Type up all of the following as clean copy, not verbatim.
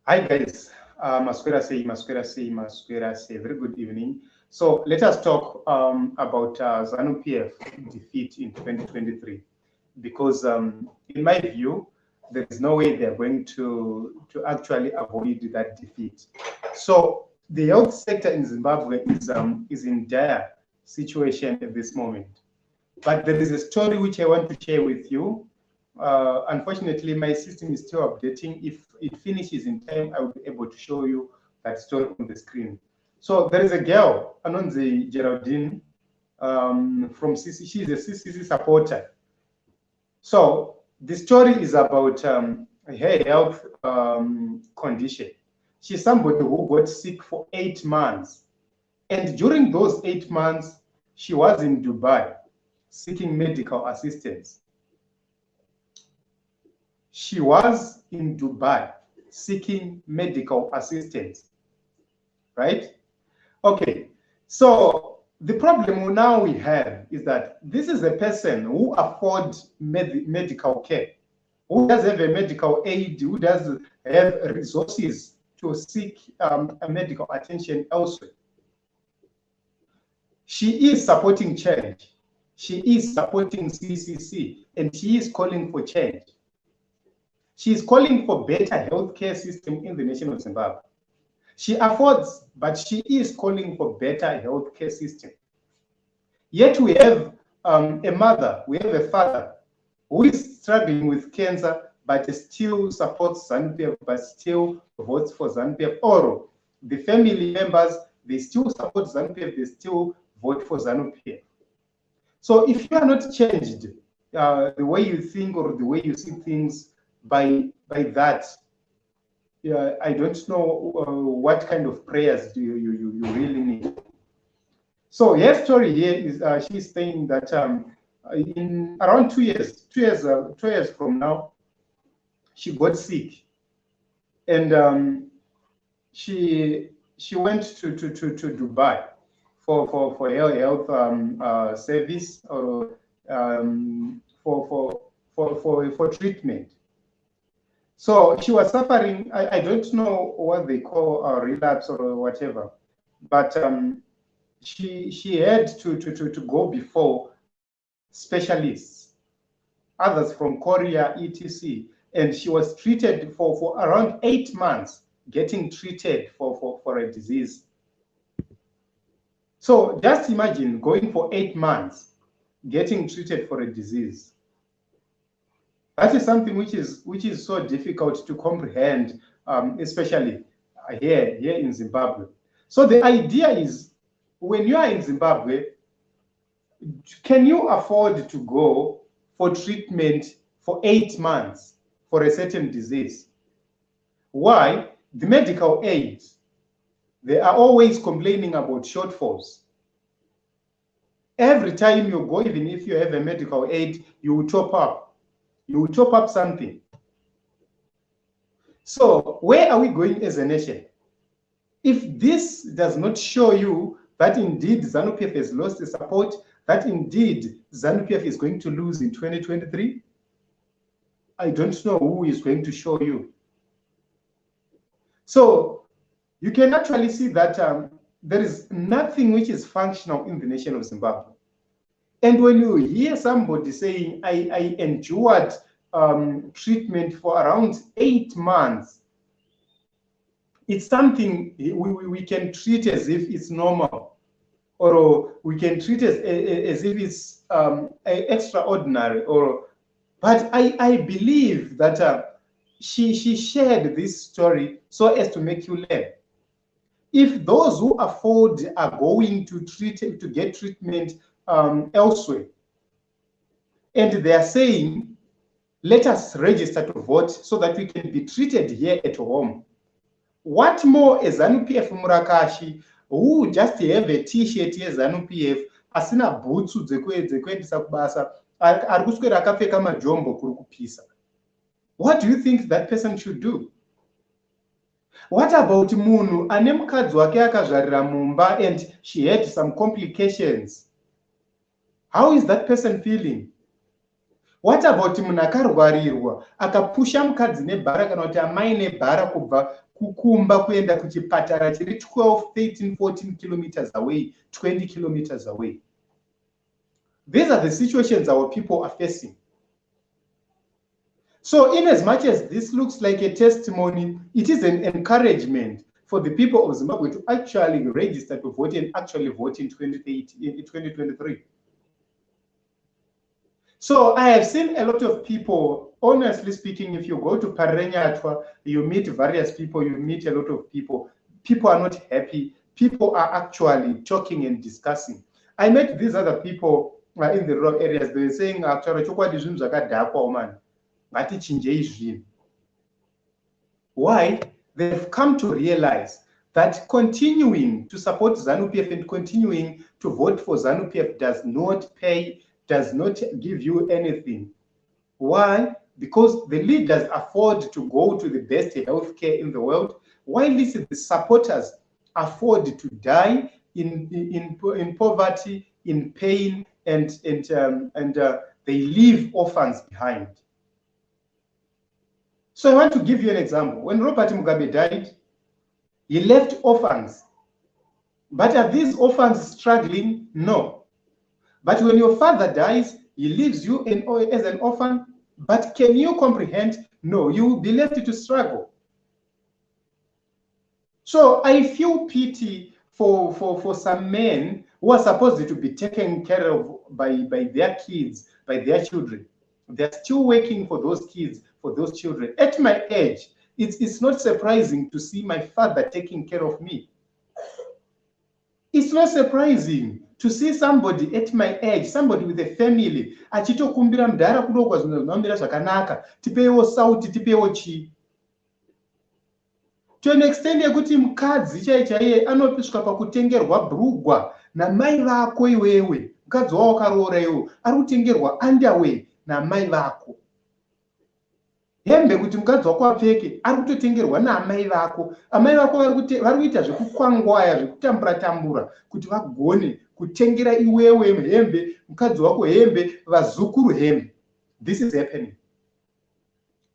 Hi guys, Masquera say, very good evening. So let us talk about ZANU-PF defeat in 2023, because in my view, there is no way they are going to actually avoid that defeat. So the health sector in Zimbabwe is in dire situation at this moment. But there is a story which I want to share with you. Unfortunately, my system is still updating. If it finishes in time, I will be able to show you that story on the screen. So there is a girl, Anonzi Geraldine, from CC. She's a CCC supporter. So the story is about her health condition. She's somebody who got sick for 8 months. And during those 8 months, she was in Dubai seeking medical assistance. She was in Dubai seeking medical assistance, right? Okay, so the problem now we have is that this is a person who affords medical care, who does have a medical aid, who does have resources to seek a medical attention elsewhere. She is supporting change. She is supporting CCC, and she is calling for change. She is calling for better healthcare system in the nation of Zimbabwe. She affords, but she is calling for better healthcare system. Yet we have a mother, we have a father who is struggling with cancer, but still supports ZANU-PF, but still votes for ZANU-PF. Or the family members, they still support ZANU-PF, they still vote for ZANU-PF. So if you are not changed, the way you think or the way you see things by that, I don't know what kind of prayers do you really need. So her story here is she's saying that in around 2 years from now, she got sick, and she went to Dubai for her health service or for treatment. So she was suffering, I don't know what they call a relapse or whatever, but she had to go before specialists, others from Korea, etc. And she was treated for around 8 months, getting treated for a disease. So just imagine going for 8 months, getting treated for a disease. That is something which is so difficult to comprehend, especially here in Zimbabwe. So the idea is, when you are in Zimbabwe, can you afford to go for treatment for 8 months for a certain disease? Why? The medical aids, they are always complaining about shortfalls. Every time you go, even if you have a medical aid, you will top up. You will top up something. So where are we going as a nation? If this does not show you that indeed ZANU-PF has lost the support, that indeed ZANU-PF is going to lose in 2023, I don't know who is going to show you. So you can actually see that there is nothing which is functional in the nation of Zimbabwe. And when you hear somebody saying, I endured treatment for around 8 months, it's something we can treat as if it's normal, or we can treat it as if it's extraordinary. But I believe that she shared this story so as to make you learn. If those who afford are going to get treatment elsewhere, and they are saying, let us register to vote so that we can be treated here at home, what more as ZANU-PF Murakashi, who just have a t-shirt here ZANU-PF, asina boots dzekuendesa kubasa, ari kuswera akapfeka majombo kuri kupisa? What do you think that person should do? What about munhu ane mukadzi wake akazvarira mumba and she had some complications? How is that person feeling? What about munhu akarwarirwa akapusha mukadzi nebhara kana kuti amai nebhara kubva kukumba kuenda kuchipatara chiri 12, 13, 14 kilometers away, 20 kilometers away? These are the situations our people are facing. So in as much as this looks like a testimony, it is an encouragement for the people of Zimbabwe to actually register to vote and actually vote in 2023. So I have seen a lot of people, honestly speaking, if you go to Parenyatwa, you meet various people, you meet a lot of people. People are not happy. People are actually talking and discussing. I met these other people in the rural areas. They were saying, actually, why? They've come to realize that continuing to support ZANU-PF and continuing to vote for ZANU-PF does not pay, does not give you anything. Why? Because the leaders afford to go to the best healthcare in the world, while the supporters afford to die in poverty, in pain, and they leave orphans behind. So I want to give you an example. When Robert Mugabe died, he left orphans. But are these orphans struggling? No. But when your father dies, he leaves you as an orphan. But can you comprehend? No, you will be left to struggle. So I feel pity for some men who are supposed to be taken care of by their kids, by their children. They're still working for those kids, for those children. At my age, it's not surprising to see my father taking care of me. It's not surprising to see somebody at my age, somebody with a family, achitokumbira mudhara kudokwa zvinhu zvinomira zvakanaka, tipewo sauti, tipewo chi. To an extent yekuti mukadzi chaiye anopiswa pakutengerwa bhurugwa namai vako iwewe, mukadzi wao wakaroora iwo, ari kutengerwa underwear namai vako. Hembe kuti mukadzi wako apfeke, ari kutotengerwa naamai vako. Amai vako vari kuita zvekukwangwaya, zvekutambura kuti vagone kutengera iwewe hembe, mukadzi wako hembe, vazukuru hembe. This is happening.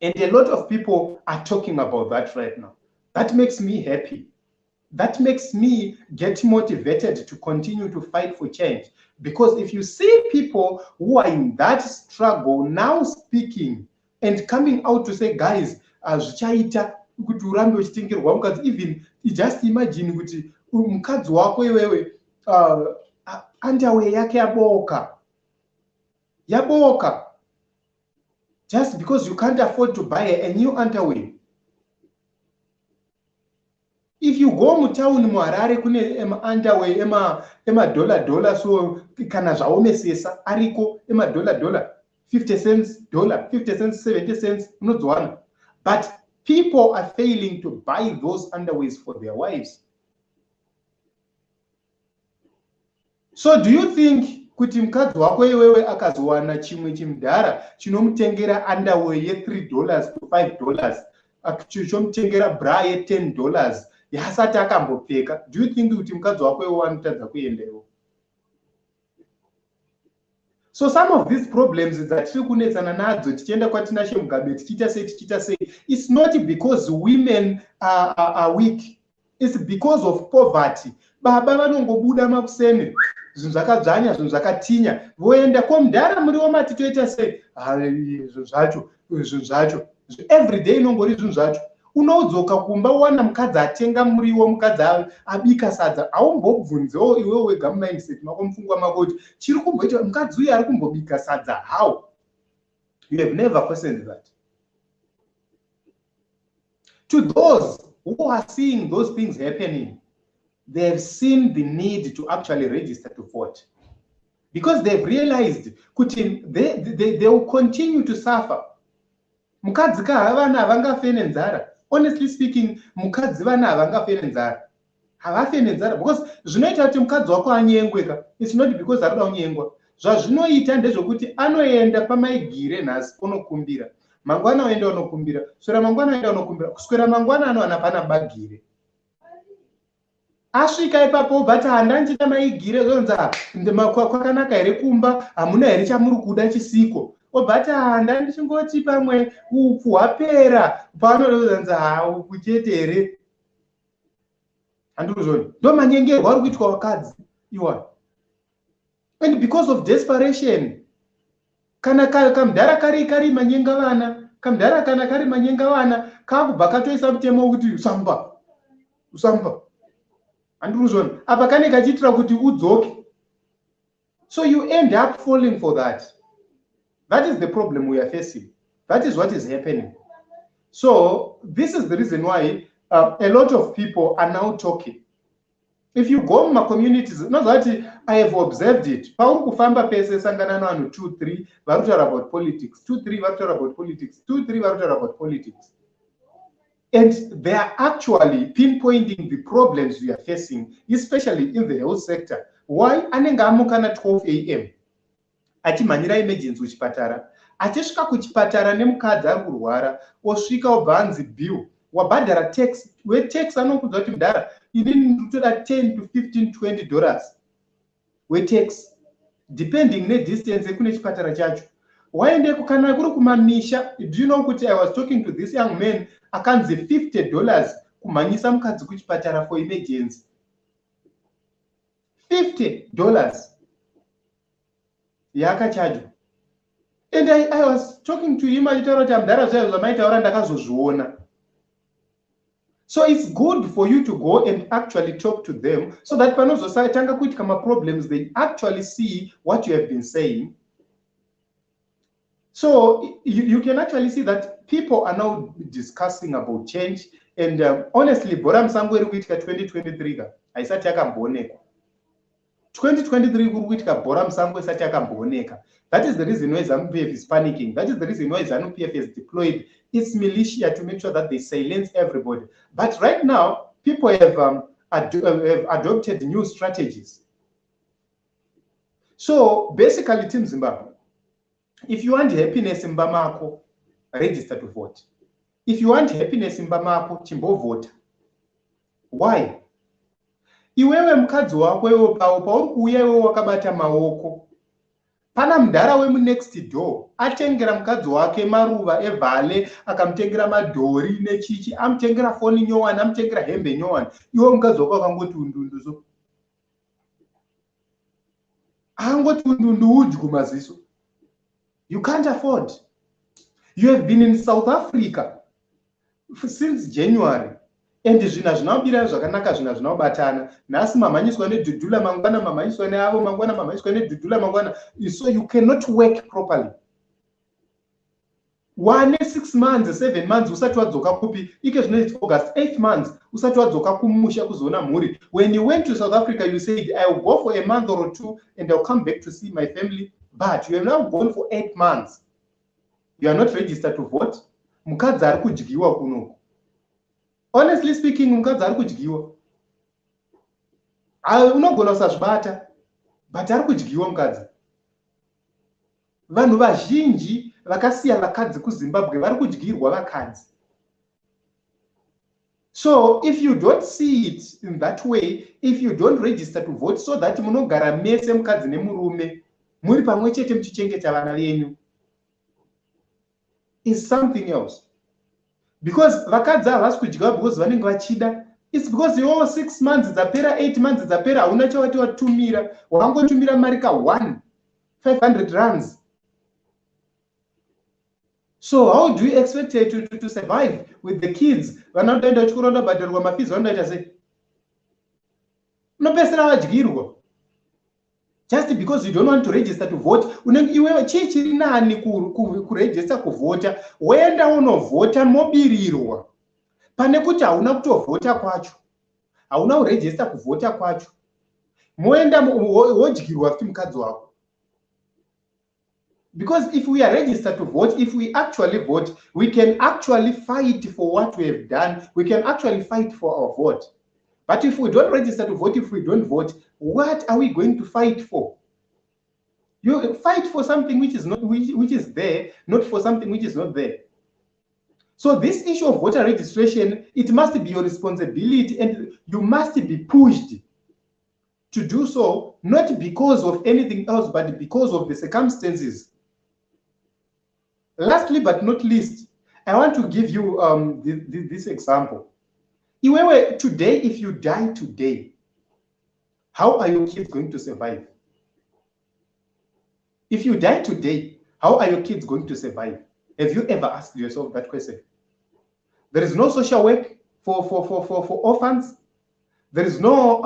And a lot of people are talking about that right now. That makes me happy. That makes me get motivated to continue to fight for change. Because if you see people who are in that struggle now speaking and coming out to say, guys, zvichaita kuti urambe uchitengerwa mukadzi, even just imagine kuti mukadzi wako iwewe underwear yake yaboka just because you can't afford to buy a new underwear. If you go mutauni muHarare kune underwear $dollar, so kana zvaomesesa ariko $dollar, 50 cents, 70 cents, unodzwana. But people are failing to buy those underwears for their wives. So do you think kuti mukadzi wako iwewe akazowana chimwe chimudhara chinomutengera underwear $3 to $5, chichomutengera bra $10 yasati akambopfeka, do you think kuti mukadzi wako iwewe anotadza kuendewo? So some of these problems that tiri kunetsana nadzo tichienda kwatinashe Mugabe tichiita sei, it's not because women are weak, it's because of poverty. Baba vanongobuda makuseni, zvinhu zvakadzvanya, zvinhu zvakatinya, voenda komudhara muriwo mati toita sei, zvinhu zvacho every day inongori zvinhu zvacho. Unodzoka kumba wana mukadzi atenga muriwo, mukadzi abika sadza, haumbobvunzewo iwewe wega mindset mako mufungwa mako kuti chiri kumboita mukadzi uyu ari kumbobika sadza how? You have never questioned that. To those who are seeing those things happening, they have seen the need to actually register to vote, because they've realized kuti they will continue to suffer. Mukadzi vana havangafe nenzara. Honestly speaking, mukadzi vana havangafe nenzara. Havafe nenzara because zvinoita kuti mukadzi wako anyengweka. It's not because arikuda kunyengwa. Zvazvinoita ndezvokuti anoenda pamaigire nhasi onokumbira. Mangwana oenda onokumbira. Swera mangwana oenda onokumbira. Kuswera mangwana anowana pana bagire. Asvika ipapo bata handanchita maigire zonza kwakanaka here kumba, hamuna here chamuri kuda chisiko. obata handa ndichingoti pamwe upfu hwapera paanodozanza haupu chete here. Handikuzvoni ndo manyengerwo ari kuitwa vakadzi iwa. And because of desperation, kana kamudhara kari manyenga vana, kamudhara kana kari manyenga vana kakubva katoisa mutemo wekuti usampa. Handikuzvoni apa kane kachiitira kuti udzoke. So you end up falling for that. That is the problem we are facing. That is what is happening. So this is the reason why a lot of people are now talking. If you go in my communities, not that I have observed it. Paul kufamba pese sangana nanu 2-3 varutaura about politics. 2-3 varutaura about politics. 2-3 varutaura about politics. And they are actually pinpointing the problems we are facing, especially in the health sector. Why? Anenga amukana 12 a.m. achimhanyira emergency kuchipatara. Achisvika kuchipatara nemukadzi ari kurwara, osvika obva anzi bill, wabhadhara tax, wetax anokudza kuti mudhara inini ndinotoda $10 to $15, $20 wetax, depending nedistance ekune chipatara chacho. Waendeko kana kuri kumamisha, do you know kuti I was talking to this young man akanzi $50 kumhanyisa mukadzi kuchipatara for emergency. $50 yakachajwa. And I was talking to him, achitaura kuti mudhara zvaizvo zvamaitaura ndakazozviona. So it's good for you to go and actually talk to them so that panozosatanga kuitika ma-problems, they actually see what you have been saying. So you can actually see that people are now discussing about change. And honestly, bora musango iri kuitika 2023 ka haisati yakamboonekwa. 2023 kuri kuitika bora musango isati yakambooneka. That is the reason why ZANU-PF is panicking. That is the reason why ZANU-PF has deployed its militia to make sure that they silence everybody. But right now, people have adopted new strategies. So basically, Team Zimbabwe, if you want happiness in Bamako, register to vote. If you want happiness in Bamako, chimbo vote. Why? Iwewe mukadzi wako iwe pauri kuuya iwe wakabata maoko. Pana mudhara wemu next door atengera mukadzi wake maruva evhale, akamutengera madhori nechichi, amutengera foni nyowani, amutengera hembe nyowani. Iwe mukadzi wako akangoti undundu so. Angoti undundu udyi kumaziso. You can't afford. You have been in South Africa since January. And zvina zvinobira zvakanaka, zvina zvinobatana. Nhasi mamhanyiswa nedhudhula mangwana, mamhanyiswa neavo mangwana, mamhanyiswa nedhudhula mangwana. So you cannot work properly. 6 months, 7 months usati wadzoka kupi, ike zvinoiti August, 8 months usati wadzoka kumusha kuzoona mhuri. When you went to South Africa, you said, I will go for a month or 2 and I'll come back to see my family. But you have now gone for 8 months. You are not registered to vote. Mukadzi ari kudyiwa kuno. Honestly speaking, mukadzi ari kudyiwa. Unogona kusazvibata, but ari kudyiwa mukadzi. Vanhu vazhinji vakasiya vakadzi kuZimbabwe vari kudyirwa vakadzi. So if you don't see it in that way, if you don't register to vote so that munogara mese mukadzi nemurume, muri pamwe chete muchichengeta vana venyu, is something else. Because vakadzi havasi kudyiwa because vanenge vachida. It's because your 6 months dzapera, 8 months dzapera, hauna chavati watumira, wangotumira mari ka 500 rands. So how do you expect to survive with the kids? Vanoenda chikuronda bhadharwa mafizi, vanoita sei? Unopesera vadyirwa. Just because you don't want to register to vote, iwewe chiri nani kuregister kuvota, wenda unovota mobirirwa. Pane kuti hauna kutovota kwacho, hauna kuregister kuvota kwacho, moenda wodyirwa futi mukadzi wako. Because if we are registered to vote, if we actually vote, we can actually fight for what we have done. We can actually fight for our vote. But if we don't register to vote, if we don't vote, what are we going to fight for? You fight for something which is not, which is there, not for something which is not there. So this issue of voter registration, it must be your responsibility, and you must be pushed to do so, not because of anything else, but because of the circumstances. Lastly but not least, I want to give you this example. Today, if you die today, how are your kids going to survive? If you die today, how are your kids going to survive? Have you ever asked yourself that question? There is no social work for orphans. There is no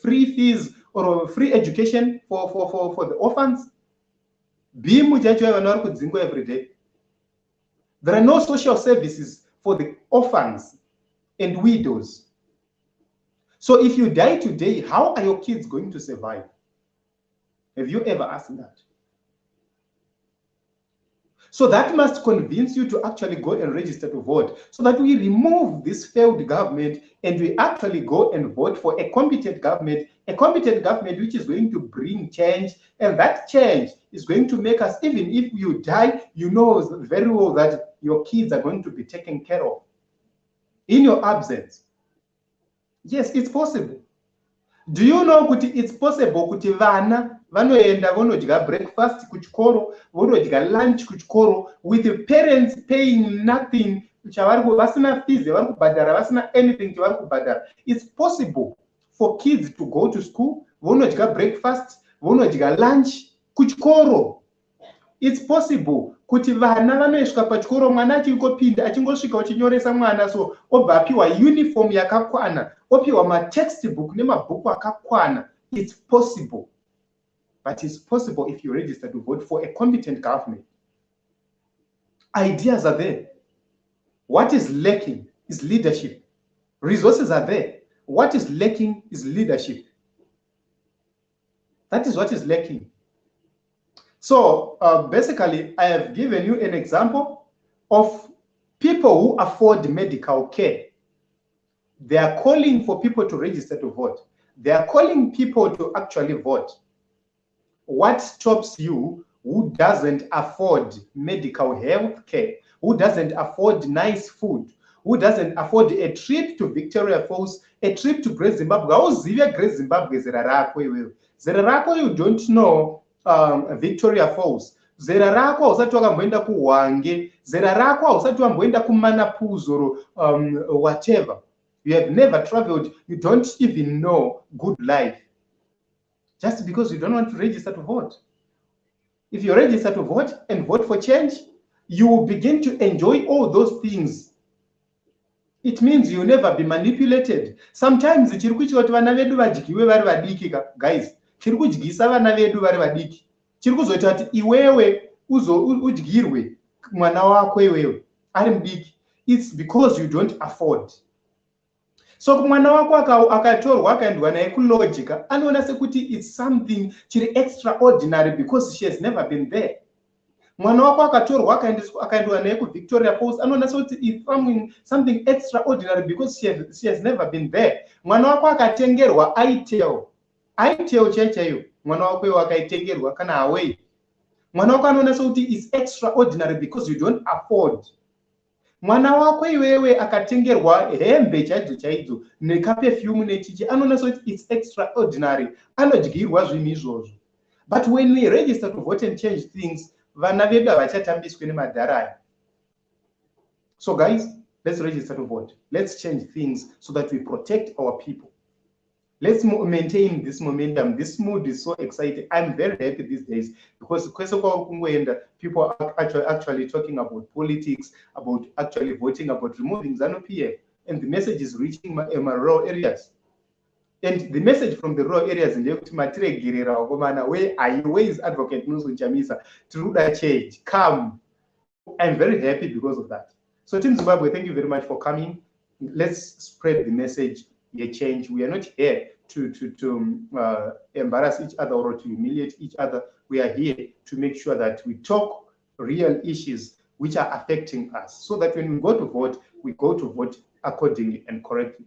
free fees or free education for the orphans. Every day. There are no social services for the orphans and widows. So if you die today, how are your kids going to survive? Have you ever asked that? So that must convince you to actually go and register to vote, so that we remove this failed government and we actually go and vote for a competent government which is going to bring change. And that change is going to make us, even if you die, you know very well that your kids are going to be taken care of in your absence. Yes, it's possible. Do you know that it's possible kuti vana vanoenda vonodya breakfast kuchikoro, vonodya lunch kuchikoro, with the parents paying nothing, vasina fees yavari kubhadhara, vasina anything yavari kubhadhara? It's possible for kids to go to school, vonodya breakfast, vonodya lunch kuchikoro. It's possible kuti vana vanoiswa pachikoro, mwana achingopinda achingosvika uchinyoresa mwana, so obva apiwa uniform yakakwana, opiwa matextbook nemabhuku akakwana. It's possible. But it's possible if you register to vote for a competent government. Ideas are there. What is lacking is leadership. Resources are there. What is lacking is leadership. That is what is lacking. So basically, I have given you an example of people who afford medical care. They are calling for people to register to vote. They are calling people to actually vote. What stops you who doesn't afford medical health care, who doesn't afford nice food, who doesn't afford a trip to Victoria Falls, a trip to Great Zimbabwe? Great Zimbabwe zera rako, you don't know Victoria Falls. Zera rako usati wakamboenda kuHwange, zera rako usati wamboenda kuManapuzo, whatever. You have never traveled, you don't even know good life. Just because you don't want to register to vote. If you register to vote and vote for change, you will begin to enjoy all those things. It means you will never be manipulated. Sometimes guys, chirikudyisa vana vedu vari vadiki. Chirikuzoita kuti iwewe udyirwe mwana wako iwewe ari mudiki. It's because you don't afford. So mwana wako akatorwa akaendwa naye kulogic, anoona sekuti it's something chiri extraordinary because she has never been there. Mwana wako akatorwa akaendwa naye kuVictoria Falls, anoona sekuti it's something extraordinary because she has never been there. Mwana wako akatengerwa aitel chaiyo, mwana wako iwe akaitengerwa kana away. Mwana wako anoona sekuti it's extraordinary because you don't afford. Mwana wako iwewe akatengerwa hembe chaidzo nekaperfume nechichi, anoona sekuti it's extraordinary, anodyirwa zvinhu izvozvo. But when we register to vote and change things, vana vedu havachatambiswi nemadhara. So guys, let's register to vote. Let's change things so that we protect our people. Let's maintain this momentum. This mood is so exciting. I'm very happy these days because people are actually talking about politics, about actually voting, about removing ZANU-PF, and the message is reaching my rural areas. And the message from the rural areas in the where are you? Where is Advocate Chamisa? To that change, come. I'm very happy because of that. So Team Zimbabwe, thank you very much for coming. Let's spread the message. Change. We are not here to embarrass each other or to humiliate each other. We are here to make sure that we talk real issues which are affecting us, so that when we go to vote accordingly and correctly.